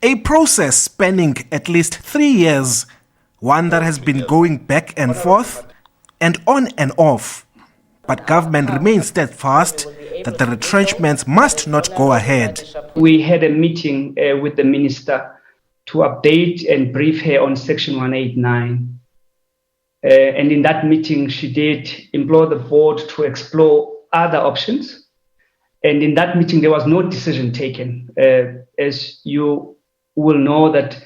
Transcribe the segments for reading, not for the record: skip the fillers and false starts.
A process spanning at least 3 years, one that has been going back and forth and on and off. But government remains steadfast that the retrenchments must not go ahead. We had a meeting with the minister to update and brief her on Section 189. And in that meeting, she did implore the board to explore other options. And in that meeting, there was no decision taken. As you will know that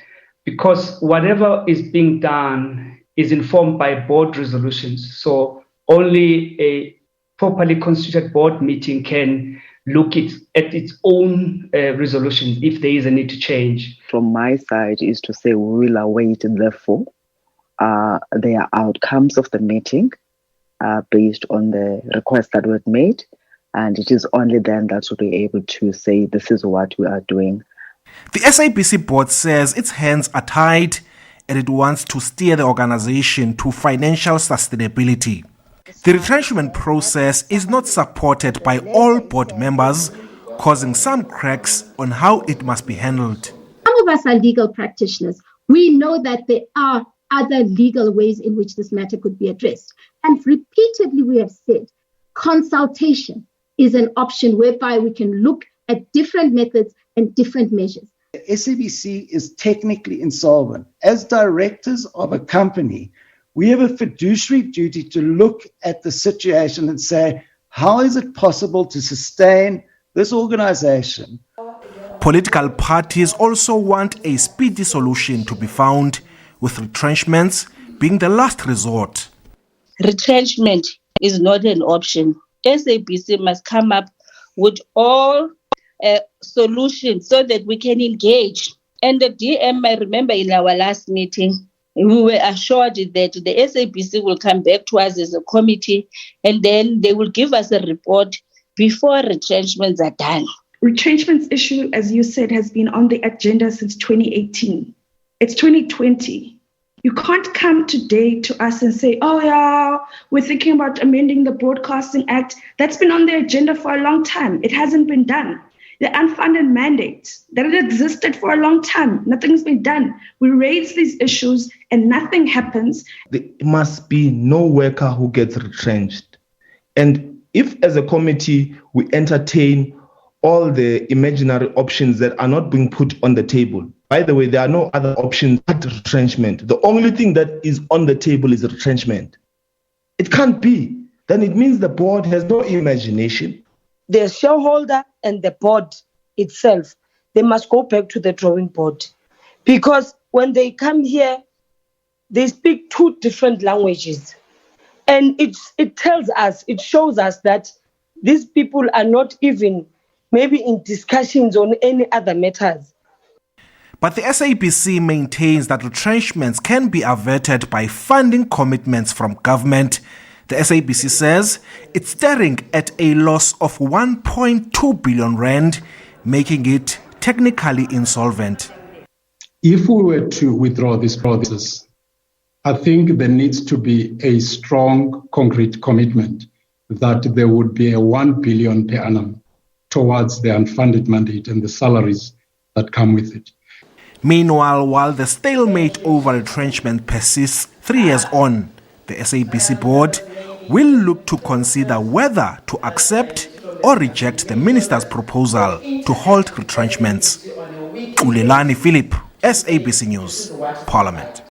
because whatever is being done is informed by board resolutions. So only a properly constituted board meeting can look at its own resolutions if there is a need to change. From my side is to say we will await, therefore, the outcomes of the meeting based on the requests that were made. And it is only then that we'll be able to say this is what we are doing. The SABC Board says its hands are tied and it wants to steer the organization to financial sustainability. The retrenchment process is not supported by all board members, causing some cracks on how it must be handled. Some of us are legal practitioners. We know that there are other legal ways in which this matter could be addressed. And repeatedly we have said consultation is an option whereby we can look at different methods and different measures. The SABC is technically insolvent. As directors of a company, we have a fiduciary duty to look at the situation and say, how is it possible to sustain this organization? Political parties also want a speedy solution to be found, with retrenchments being the last resort. Retrenchment is not an option. SABC must come up with all solutions so that we can engage. And the DM, I remember in our last meeting, we were assured that the SABC will come back to us as a committee and then they will give us a report before retrenchments are done. Retrenchments issue, as you said, has been on the agenda since 2018. It's 2020. You can't come today to us and say, oh yeah, we're thinking about amending the Broadcasting Act. That's been on the agenda for a long time. It hasn't been done. The unfunded mandate, that it existed for a long time. Nothing's been done. We raise these issues and nothing happens. There must be no worker who gets retrenched. And if as a committee we entertain all the imaginary options that are not being put on the table, by the way, there are no other options but retrenchment. The only thing that is on the table is retrenchment. It can't be. Then it means the board has no imagination. The shareholder and the board itself, they must go back to the drawing board. Because when they come here, they speak two different languages. And it tells us, it shows us that these people are not even maybe in discussions on any other matters. But the SABC maintains that retrenchments can be averted by funding commitments from government. The SABC says it's staring at a loss of 1.2 billion rand, making it technically insolvent. If we were to withdraw this process, I think there needs to be a strong, concrete commitment that there would be a 1 billion per annum towards the unfunded mandate and the salaries that come with it. Meanwhile, while the stalemate over retrenchment persists 3 years on, the SABC Board will look to consider whether to accept or reject the minister's proposal to halt retrenchments. Ulelani Philip, SABC News, Parliament.